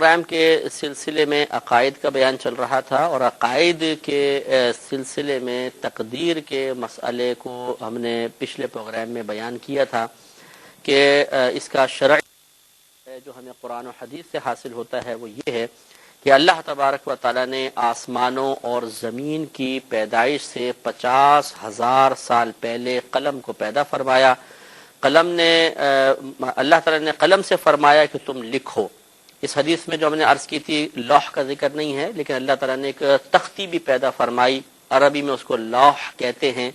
Programme کے سلسلے میں عقائد کا بیان چل رہا تھا اور عقائد کے سلسلے میں تقدیر کے مسئلے کو ہم نے پچھلے پروگرام میں بیان کیا تھا کہ اس کا شرعی جو ہمیں قرآن و حدیث سے حاصل ہوتا ہے وہ یہ ہے کہ اللہ تبارک و تعالیٰ نے آسمانوں اور زمین کی پیدائش سے 50,000 سال پہلے قلم کو پیدا فرمایا۔ اللہ تعالیٰ نے قلم سے فرمایا کہ تم لکھو۔ اس حدیث میں جو ہم نے عرض کی تھی لوح کا ذکر نہیں ہے، لیکن اللہ تعالیٰ نے ایک تختی بھی پیدا فرمائی، عربی میں اس کو لوح کہتے ہیں۔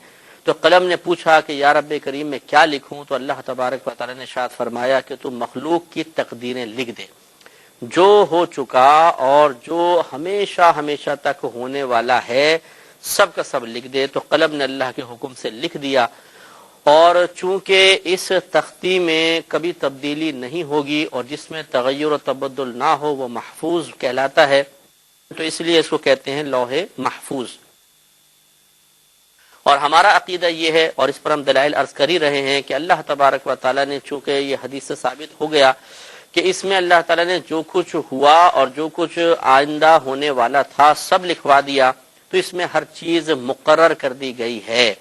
تو قلم نے پوچھا کہ یا رب کریم میں کیا لکھوں، تو اللہ تبارک و تعالیٰ نے ارشاد فرمایا کہ تم مخلوق کی تقدیریں لکھ دے، جو ہو چکا اور جو ہمیشہ تک ہونے والا ہے سب کا سب لکھ دے۔ تو قلم نے اللہ کے حکم سے لکھ دیا، اور چونکہ اس تختی میں کبھی تبدیلی نہیں ہوگی اور جس میں تغیر و تبدل نہ ہو وہ محفوظ کہلاتا ہے، تو اس لیے اس کو کہتے ہیں لوح محفوظ۔ اور ہمارا عقیدہ یہ ہے، اور اس پر ہم دلائل عرض کر ہی رہے ہیں، کہ اللہ تبارک و تعالیٰ نے چونکہ یہ حدیث سے ثابت ہو گیا کہ اس میں اللہ تعالیٰ نے جو کچھ ہوا اور جو کچھ آئندہ ہونے والا تھا سب لکھوا دیا، تو اس میں ہر چیز مقرر کر دی گئی ہے۔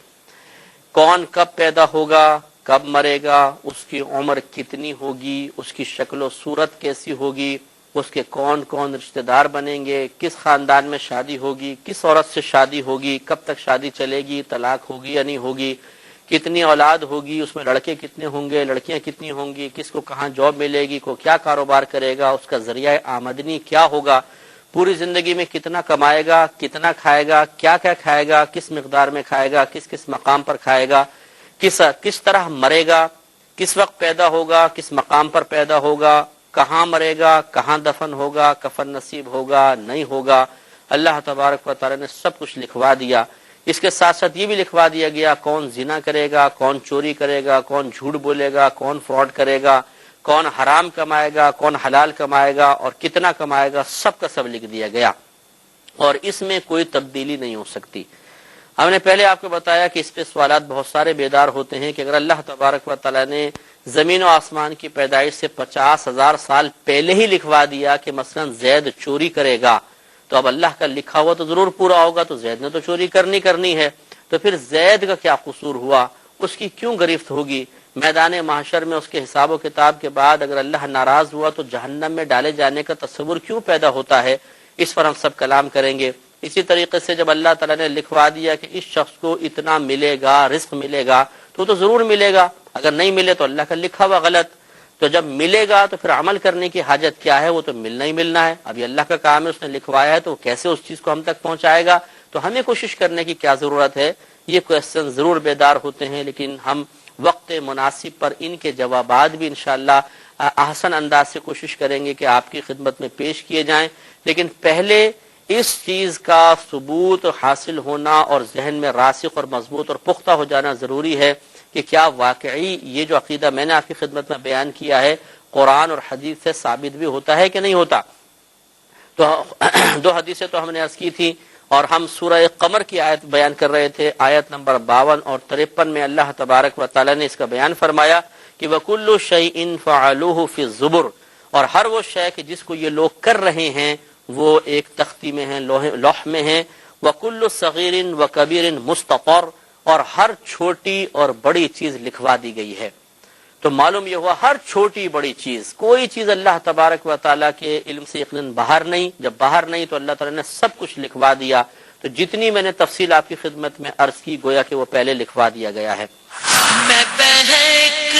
کون کب پیدا ہوگا، کب مرے گا، اس کی عمر کتنی ہوگی، اس کی شکل و صورت کیسی ہوگی، اس کے کون کون رشتہ دار بنیں گے، کس خاندان میں شادی ہوگی، کس عورت سے شادی ہوگی، کب تک شادی چلے گی، طلاق ہوگی یا نہیں ہوگی، کتنی اولاد ہوگی، اس میں لڑکے کتنے ہوں گے، لڑکیاں کتنی ہوں گی، کس کو کہاں جاب ملے گی، کو کیا کاروبار کرے گا، اس کا ذریعہ آمدنی کیا ہوگا، پوری زندگی میں کتنا کمائے گا، کتنا کھائے گا، کیا کیا کھائے گا، کس مقدار میں کھائے گا، کس کس مقام پر کھائے گا، کس طرح مرے گا، کس وقت پیدا ہوگا، کس مقام پر پیدا ہوگا، کہاں مرے گا، کہاں دفن ہوگا، کفن نصیب ہوگا نہیں ہوگا، اللہ تبارک و تعالی نے سب کچھ لکھوا دیا۔ اس کے ساتھ ساتھ یہ بھی لکھوا دیا گیا کون زنا کرے گا، کون چوری کرے گا، کون جھوٹ بولے گا، کون فراڈ کرے گا، کون حرام کمائے گا، کون حلال کمائے گا اور کتنا کمائے گا، سب کا سب لکھ دیا گیا، اور اس میں کوئی تبدیلی نہیں ہو سکتی۔ ہم نے پہلے آپ کو بتایا کہ اس پہ سوالات بہت سارے بیدار ہوتے ہیں کہ اگر اللہ تبارک و تعالیٰ نے زمین و آسمان کی پیدائش سے 50,000 سال پہلے ہی لکھوا دیا کہ مثلا زید چوری کرے گا، تو اب اللہ کا لکھا ہوا تو ضرور پورا ہوگا، تو زید نے تو چوری کرنی ہے، تو پھر زید کا کیا قصور ہوا، اس کی کیوں گرفت ہوگی، میدان محشر میں اس کے حساب و کتاب کے بعد اگر اللہ ناراض ہوا تو جہنم میں ڈالے جانے کا تصور کیوں پیدا ہوتا ہے، اس پر ہم سب کلام کریں گے۔ اسی طریقے سے جب اللہ تعالیٰ نے لکھوا دیا کہ اس شخص کو اتنا ملے گا، رزق ملے گا، تو ضرور ملے گا، اگر نہیں ملے تو اللہ کا لکھا ہوا غلط، تو جب ملے گا تو پھر عمل کرنے کی حاجت کیا ہے، وہ تو ملنا ہی ملنا ہے۔ اب یہ اللہ کا کام ہے، اس نے لکھوایا ہے تو کیسے اس چیز کو ہم تک پہنچائے گا، تو ہمیں کوشش کرنے کی کیا ضرورت ہے۔ یہ کویسچن ضرور بیدار ہوتے ہیں، لیکن ہم وقت مناسب پر ان کے جوابات بھی انشاءاللہ احسن انداز سے کوشش کریں گے کہ آپ کی خدمت میں پیش کیے جائیں، لیکن پہلے اس چیز کا ثبوت حاصل ہونا اور ذہن میں راسخ اور مضبوط اور پختہ ہو جانا ضروری ہے کہ کیا واقعی یہ جو عقیدہ میں نے آپ کی خدمت میں بیان کیا ہے قرآن اور حدیث سے ثابت بھی ہوتا ہے کہ نہیں ہوتا۔ تو دو حدیثیں تو ہم نے عرض کی تھی، اور ہم سورہ قمر کی آیت بیان کر رہے تھے، آیت نمبر 52 اور 53 میں اللہ تبارک و تعالی نے اس کا بیان فرمایا کہ وَكُلُّ شَيْءٍ فَعَلُوهُ فِي الزُّبُرِ، اور ہر وہ شے کہ جس کو یہ لوگ کر رہے ہیں وہ ایک تختی میں ہیں، لوح میں ہیں، وَكُلُّ صَغِيرٍ وَكَبِيرٍ مُسْتَطَرٍ، اور ہر چھوٹی اور بڑی چیز لکھوا دی گئی ہے۔ تو معلوم یہ ہوا ہر چھوٹی بڑی چیز، کوئی چیز اللہ تبارک و تعالیٰ کے علم سے یقیناً باہر نہیں، جب باہر نہیں تو اللہ تعالیٰ نے سب کچھ لکھوا دیا۔ تو جتنی میں نے تفصیل آپ کی خدمت میں عرض کی گویا کہ وہ پہلے لکھوا دیا گیا ہے۔